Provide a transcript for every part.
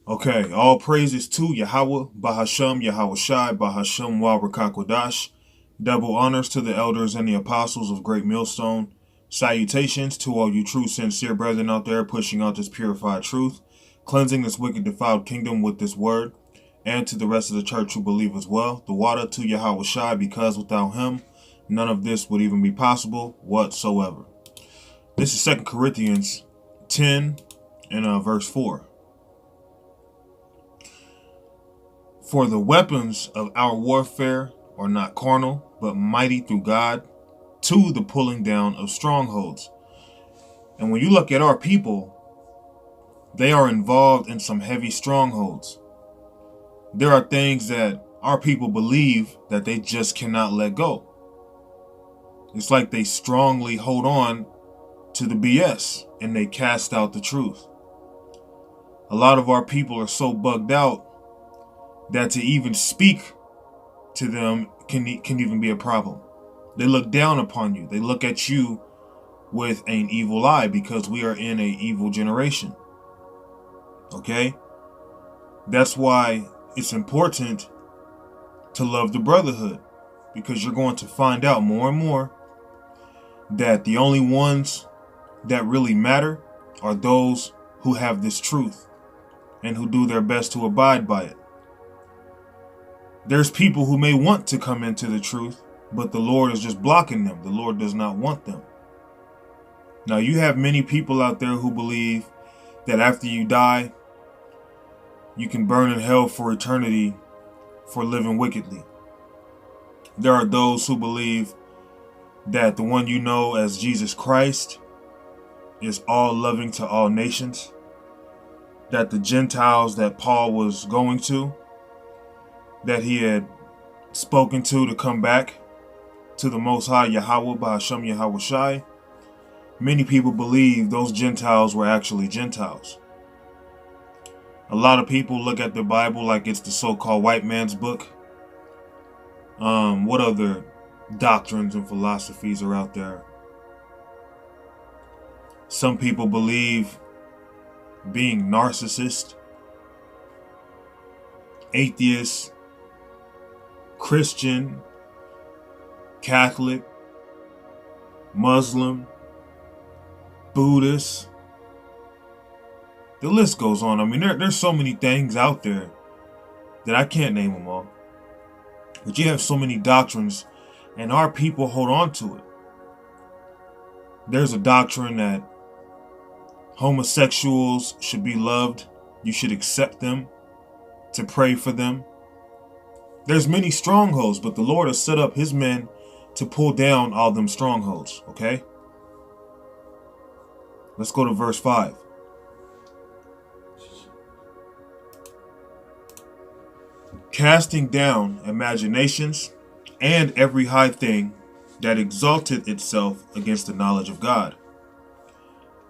Okay, all praises to Yahweh, Bahasham, Yahweh Shai, Bahasham Wa Rakakwadash. Double honors to the elders and the apostles of Great Millstone. Salutations to all you true, sincere brethren out there pushing out this purified truth, cleansing this wicked, defiled kingdom with this word, and to the rest of the church who believe as well. The water to Yahweh Shai, because without him, none of this would even be possible whatsoever. This is 2 Corinthians 10 and verse 4. For the weapons of our warfare are not carnal, but mighty through God to the pulling down of strongholds. And when you look at our people, they are involved in some heavy strongholds. There are things that our people believe that they just cannot let go. It's like they strongly hold on to the BS and they cast out the truth. A lot of our people are so bugged out that to even speak to them can even be a problem. They look down upon you. They look at you with an evil eye because we are in an evil generation. Okay? That's why it's important to love the brotherhood, because you're going to find out more and more that the only ones that really matter are those who have this truth and who do their best to abide by it. There's people who may want to come into the truth, but the Lord is just blocking them. The Lord does not want them. Now, you have many people out there who believe that after you die, you can burn in hell for eternity for living wickedly. There are those who believe that the one you know as Jesus Christ is all loving to all nations, that the Gentiles that Paul was going to, that he had spoken to come back to the Most High Yahweh, Bahasham Yahweh Shai. Many people believe those Gentiles were actually Gentiles. A lot of people look at the Bible like it's the so-called white man's book. What other doctrines and philosophies are out there? Some people believe being narcissist, atheist, Christian, Catholic, Muslim, Buddhist. The list goes on. I mean, there's so many things out there that I can't name them all. But you have so many doctrines, and our people hold on to it. There's a doctrine that homosexuals should be loved. You should accept them, to pray for them. There's many strongholds, but the Lord has set up his men to pull down all them strongholds, okay? Let's go to verse 5. Casting down imaginations and every high thing that exalted itself against the knowledge of God,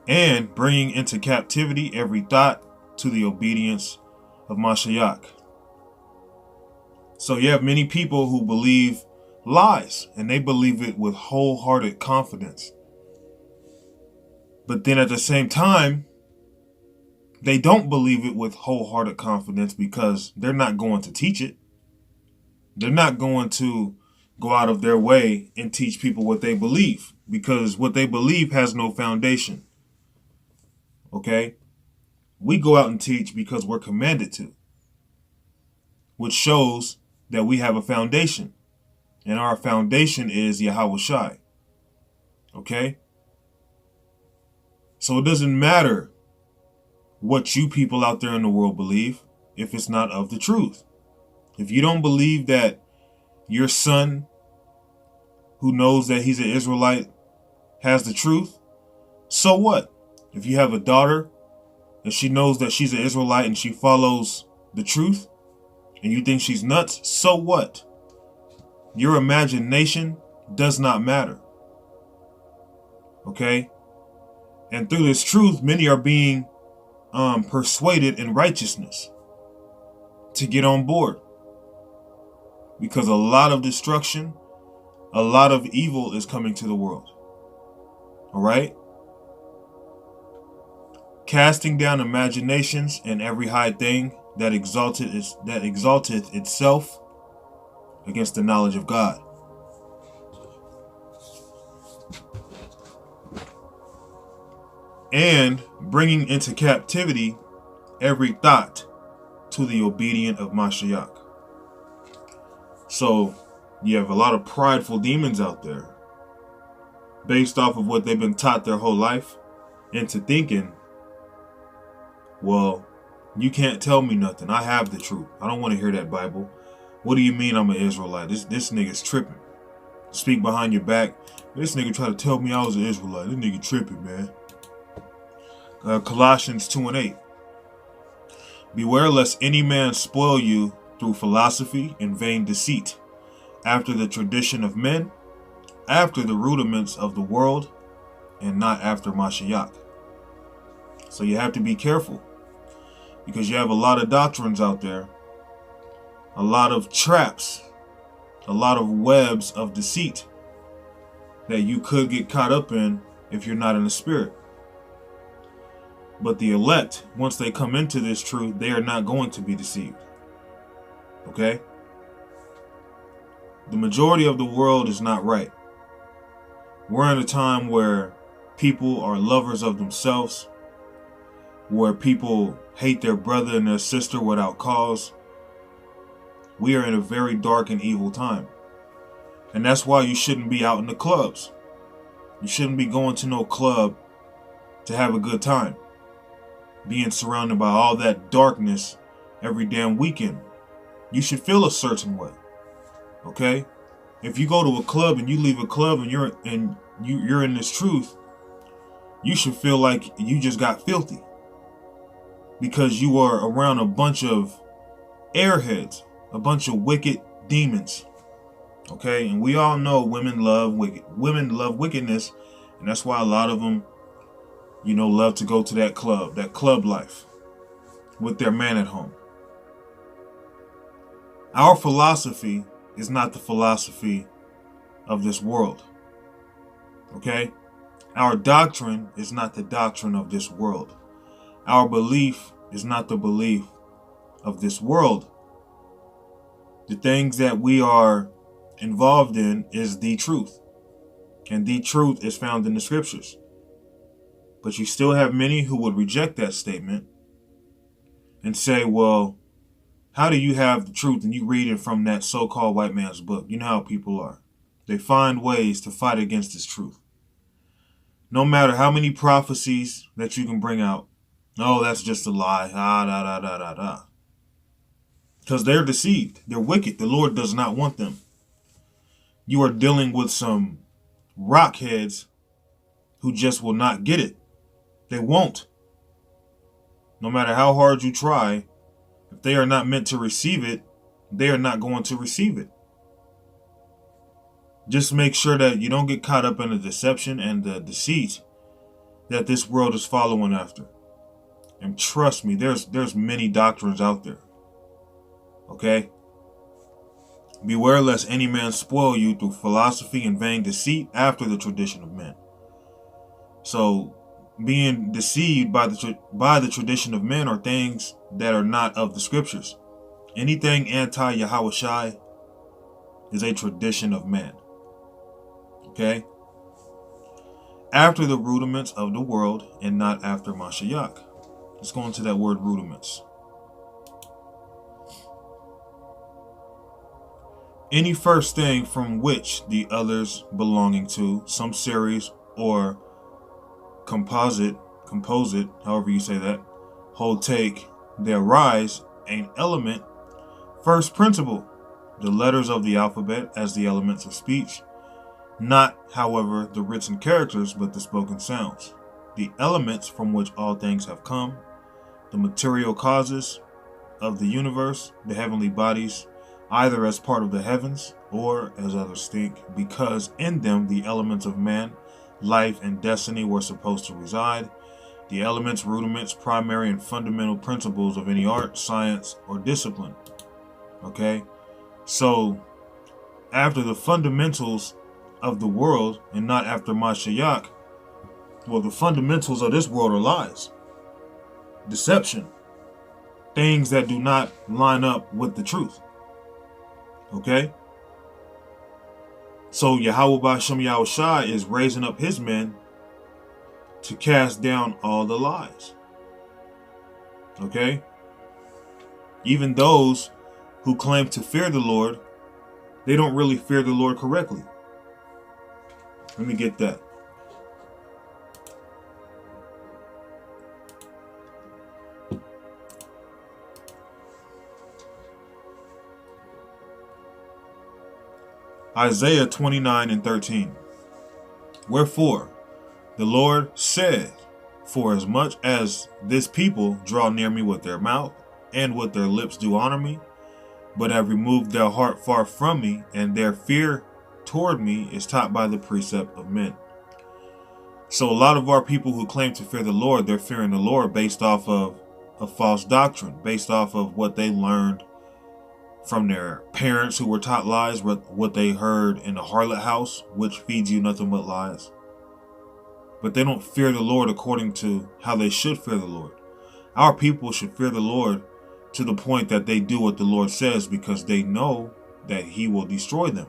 and bringing into captivity every thought to the obedience of Mashiach. So you have many people who believe lies, and they believe it with wholehearted confidence. But then at the same time, they don't believe it with wholehearted confidence because they're not going to teach it. They're not going to go out of their way and teach people what they believe, because what they believe has no foundation. Okay? We go out and teach because we're commanded to, which shows that we have a foundation, and our foundation is Yahweh Shai. Okay? So it doesn't matter what you people out there in the world believe if it's not of the truth. If you don't believe that your son, who knows that he's an Israelite, has the truth, so what? If you have a daughter and she knows that she's an Israelite and she follows the truth, and you think she's nuts, so what? Your imagination does not matter. Okay? And through this truth, many are being persuaded in righteousness to get on board. Because a lot of destruction, a lot of evil is coming to the world. All right? casting down imaginations and every high thing that exalteth itself against the knowledge of God. And bringing into captivity every thought to the obedience of Mashiach. So you have a lot of prideful demons out there based off of what they've been taught their whole life into thinking, well, you can't tell me nothing. I have the truth. I don't want to hear that Bible. What do you mean I'm an Israelite? This nigga's tripping. Speak behind your back. This nigga tried to tell me I was an Israelite. This nigga tripping, man. Colossians 2:8. Beware lest any man spoil you through philosophy and vain deceit, after the tradition of men, after the rudiments of the world, and not after Mashiach. So you have to be careful, because you have a lot of doctrines out there, a lot of traps, a lot of webs of deceit that you could get caught up in if you're not in the spirit. But the elect, once they come into this truth, they are not going to be deceived. Okay? The majority of the world is not right. We're in a time where people are lovers of themselves, where people hate their brother and their sister without cause. We are in a very dark and evil time. And that's why you shouldn't be out in the clubs. You shouldn't be going to no club to have a good time, being surrounded by all that darkness every damn weekend. You should feel a certain way. Okay? If you go to a club and you leave a club and you're in this truth, you should feel like you just got filthy, because you are around a bunch of airheads, a bunch of wicked demons. Okay? And we all know women love wickedness, and that's why a lot of them, love to go to that club life with their man at home. Our philosophy is not the philosophy of this world. Okay? Our doctrine is not the doctrine of this world. Our belief is not the belief of this world. The things that we are involved in is the truth. And the truth is found in the scriptures. But you still have many who would reject that statement and say, well, how do you have the truth and you read it from that so-called white man's book? You know how people are. They find ways to fight against this truth. No matter how many prophecies that you can bring out, oh, that's just a lie. Because they're deceived. They're wicked. The Lord does not want them. You are dealing with some rockheads who just will not get it. They won't. No matter how hard you try, if they are not meant to receive it, they are not going to receive it. Just make sure that you don't get caught up in the deception and the deceit that this world is following after. And trust me, there's many doctrines out there. Okay? Beware lest any man spoil you through philosophy and vain deceit after the tradition of men. So, being deceived by the tradition of men are things that are not of the scriptures. Anything anti-Yahawashi is a tradition of man. Okay? After the rudiments of the world and not after Mashiach. Let's go into that word rudiments. Any first thing from which the others belonging to some series or composite, however you say that, whole take, there rise an element, first principle, the letters of the alphabet as the elements of speech, not, however, the written characters, but the spoken sounds, the elements from which all things have come, the material causes of the universe, the heavenly bodies, either as part of the heavens or as others think, because in them the elements of man, life, and destiny were supposed to reside. The elements, rudiments, primary, and fundamental principles of any art, science, or discipline. Okay? So, after the fundamentals of the world and not after Mashiach, well, the fundamentals of this world are lies. deception, things that do not line up with the truth. Okay? So Yahweh Ba'Shem Yahushai is raising up his men to cast down all the lies. Okay? Even those who claim to fear the Lord, they don't really fear the Lord correctly. Let me get that. Isaiah 29:13. Wherefore the Lord said, for as much as this people draw near me with their mouth, and with their lips do honor me, but have removed their heart far from me, and their fear toward me is taught by the precept of men. So a lot of our people who claim to fear the Lord, they're fearing the Lord based off of a false doctrine, based off of what they learned from their parents who were taught lies, what they heard in the harlot house, which feeds you nothing but lies. But they don't fear the Lord according to how they should fear the Lord. Our people should fear the Lord to the point that they do what the Lord says, because they know that he will destroy them.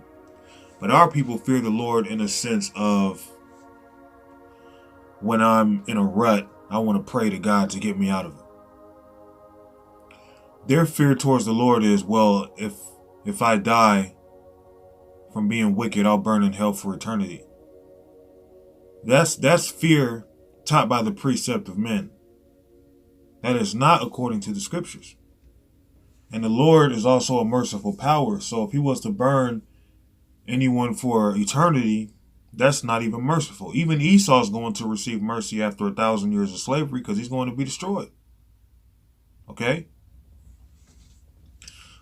But our people fear the Lord in a sense of, when I'm in a rut, I want to pray to God to get me out of it. Their fear towards the Lord is, well, if I die from being wicked, I'll burn in hell for eternity. That's fear taught by the precept of men. That is not according to the scriptures. And the Lord is also a merciful power. So if he was to burn anyone for eternity, that's not even merciful. Even Esau is going to receive mercy after 1,000 years of slavery, because he's going to be destroyed. Okay?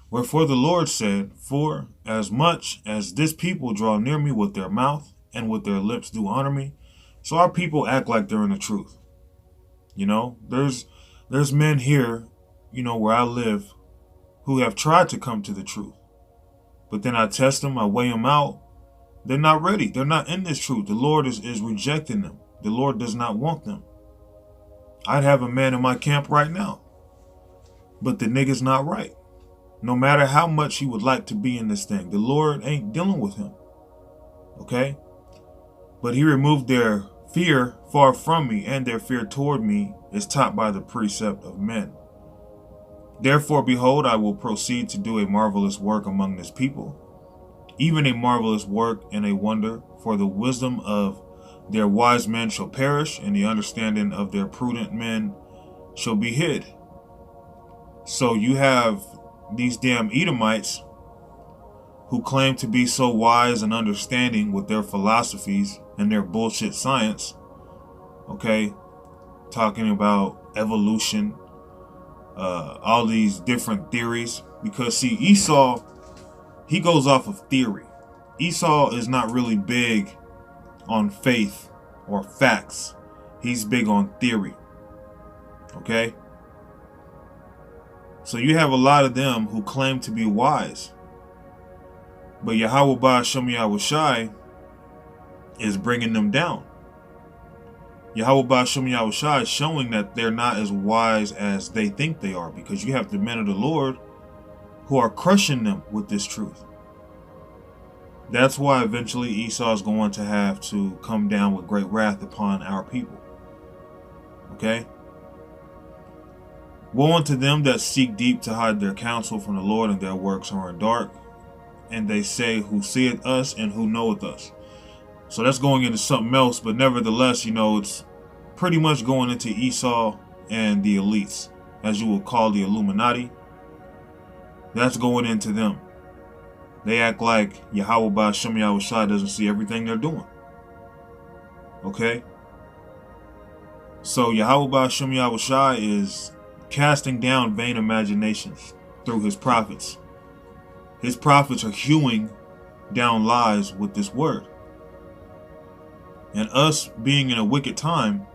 Wherefore the Lord said, for as much as this people draw near me with their mouth, and with their lips do honor me. So our people act like they're in the truth. You know, there's men here, where I live, who have tried to come to the truth. But then I test them, I weigh them out. They're not ready. They're not in this truth. The Lord is rejecting them. The Lord does not want them. I'd have a man in my camp right now. But the nigga's not right. No matter how much he would like to be in this thing, the Lord ain't dealing with him. Okay? But he removed their fear far from me, and their fear toward me is taught by the precept of men. Therefore, behold, I will proceed to do a marvelous work among this people, even a marvelous work and a wonder, for the wisdom of their wise men shall perish, and the understanding of their prudent men shall be hid. So you have these damn Edomites who claim to be so wise and understanding with their philosophies and their bullshit science, okay, talking about evolution, all these different theories. Because see, Esau, he goes off of theory. Esau is not really big on faith or facts. He's big on theory. Okay? So you have a lot of them who claim to be wise. But Yahweh Ba'Shem Yahushai is bringing them down. Yahweh Ba'Shem Yahushai is showing that they're not as wise as they think they are, because you have the men of the Lord who are crushing them with this truth. That's why eventually Esau is going to have to come down with great wrath upon our people. Okay? Woe unto them that seek deep to hide their counsel from the Lord, and their works are in dark. And they say, who seeth us and who knoweth us? So that's going into something else, but nevertheless, it's pretty much going into Esau and the elites, as you will call the Illuminati. That's going into them. They act like Yahweh Ba'Shem Yahushai doesn't see everything they're doing. Okay? So Yahweh Ba'Shem Yahushai is casting down vain imaginations through his prophets. His prophets are hewing down lies with this word. And us being in a wicked time,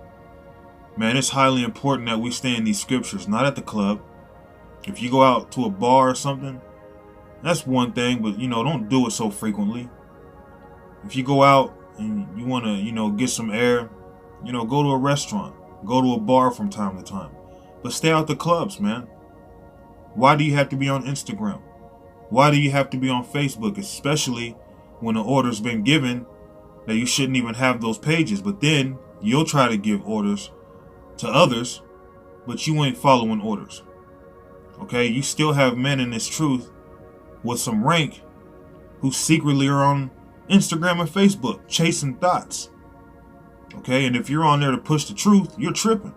man, it's highly important that we stay in these scriptures, not at the club. If you go out to a bar or something, that's one thing, but don't do it so frequently. If you go out and you want to, get some air, go to a restaurant, go to a bar from time to time. But stay out the clubs, man. Why do you have to be on Instagram? Why do you have to be on Facebook, especially when the order's been given that you shouldn't even have those pages? But then you'll try to give orders to others, but you ain't following orders. Okay, you still have men in this truth with some rank who secretly are on Instagram and Facebook chasing thoughts. Okay, and if you're on there to push the truth, you're tripping.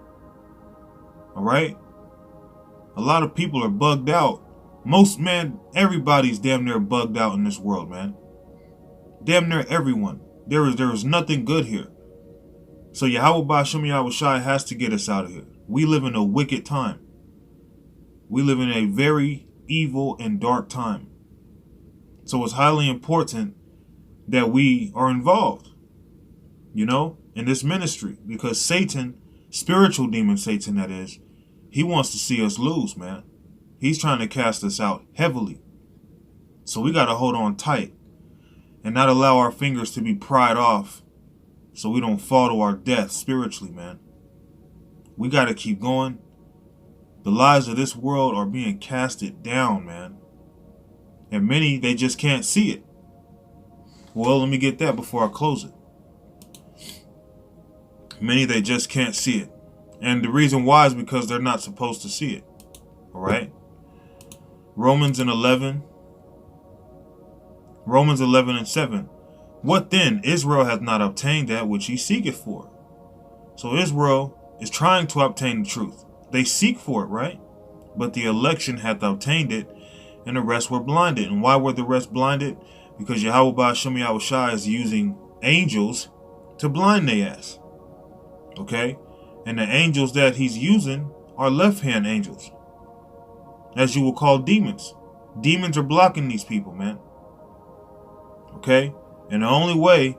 All right, a lot of people are bugged out. Everybody's damn near bugged out in this world, man. Damn near everyone. There is nothing good here. So Yahweh Ba'Shem Yahweh Shai has to get us out of here. We live in a wicked time. We live in a very evil and dark time. So it's highly important that we are involved, in this ministry, because Satan, spiritual demon Satan that is, he wants to see us lose, man. He's trying to cast us out heavily. So we got to hold on tight and not allow our fingers to be pried off so we don't fall to our death spiritually, man. We got to keep going. The lies of this world are being casted down, man. And many, they just can't see it. Well, let me get that before I close it. Many, they just can't see it. And the reason why is because they're not supposed to see it. All right? Romans 11 and 7. What then? Israel hath not obtained that which he seeketh for. So Israel is trying to obtain the truth. They seek for it, right? But the election hath obtained it, and the rest were blinded. And why were the rest blinded? Because Yahweh Ba'Shem Yahweh Shai is using angels to blind their ass. Okay? And the angels that he's using are left-hand angels, as you will call demons. Demons are blocking these people, man. Okay? And the only way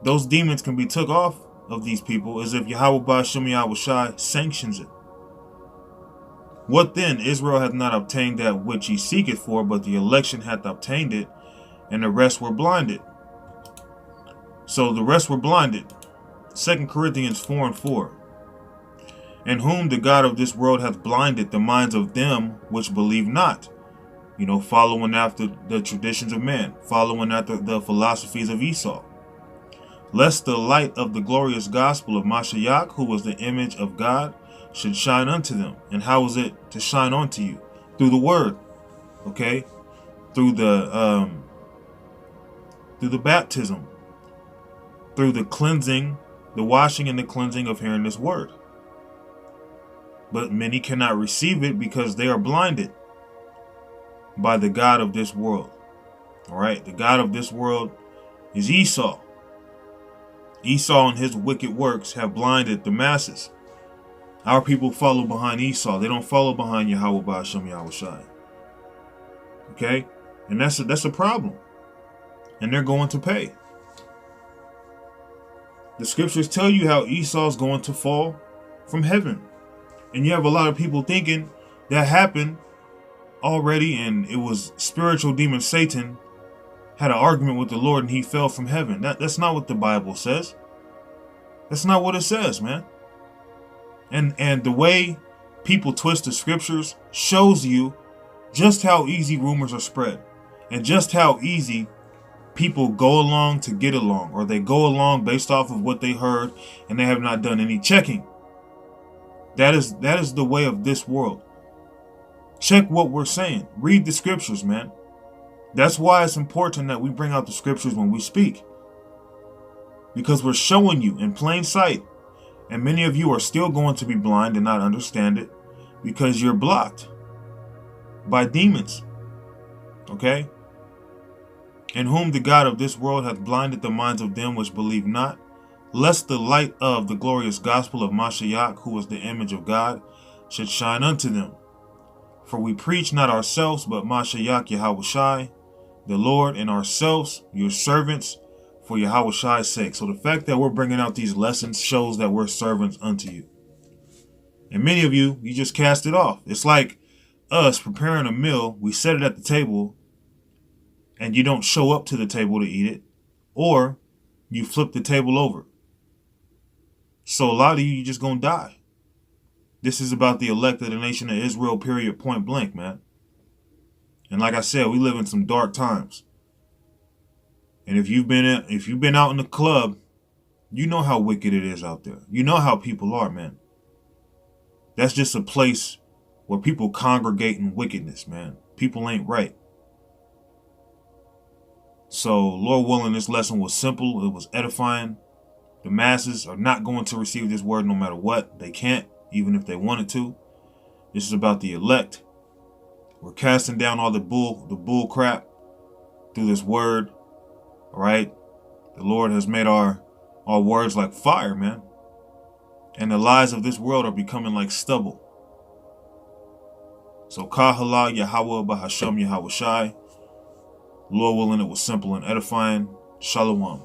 those demons can be took off of these people is if Yahweh Ba'Shem Yahweh Shai sanctions it. What then? Israel hath not obtained that which he seeketh for, but the election hath obtained it, and the rest were blinded. So the rest were blinded. 2 Corinthians 4:4. And whom the God of this world hath blinded the minds of them which believe not. Following after the traditions of man, following after the philosophies of Esau. Lest the light of the glorious gospel of Mashiach, who was the image of God, should shine unto them. And how is it to shine unto you? Through the word. Okay? Through the baptism. Through the cleansing, the washing and the cleansing of hearing this word. But many cannot receive it because they are blinded by the God of this world. All right? The God of this world is Esau. Esau and his wicked works have blinded the masses. Our people follow behind Esau. They don't follow behind Yahweh Ba'Shem Yahweh Shai. Okay? And that's a problem. And they're going to pay. The scriptures tell you how Esau's going to fall from heaven. And you have a lot of people thinking that happened already, and it was spiritual demon Satan had an argument with the Lord and he fell from heaven. That's not what the Bible says. That's not what it says, man. And the way people twist the scriptures shows you just how easy rumors are spread, and just how easy people go along to get along, or they go along based off of what they heard and they have not done any checking. That is the way of this world. Check what we're saying. Read the scriptures, man. That's why it's important that we bring out the scriptures when we speak. Because we're showing you in plain sight. And many of you are still going to be blind and not understand it because you're blocked by demons. Okay? In whom the God of this world hath blinded the minds of them which believe not, lest the light of the glorious gospel of Mashiach, who is the image of God, should shine unto them. For we preach not ourselves, but Mashiach Yahweh Shai, the Lord, and ourselves, your servants, for Yahweh Shai's sake. So the fact that we're bringing out these lessons shows that we're servants unto you. And many of you, you just cast it off. It's like us preparing a meal. We set it at the table, and you don't show up to the table to eat it, or you flip the table over. So a lot of you just gonna die. This is about the elect of the nation of Israel, period, point blank, man. And like I said, we live in some dark times. And if you've been out in the club, you know how wicked it is out there. You know how people are, man. That's just a place where people congregate in wickedness, man. People ain't right. So, Lord willing, this lesson was simple. It was edifying. The masses are not going to receive this word no matter what. They can't, even if they wanted to. This is about the elect. We're casting down all the bull crap through this word. All right? The Lord has made our words like fire, man. And the lies of this world are becoming like stubble. So, Kahala Yahweh Bahasham Yahweh Shai. Lord willing, it was simple and edifying. Shalom.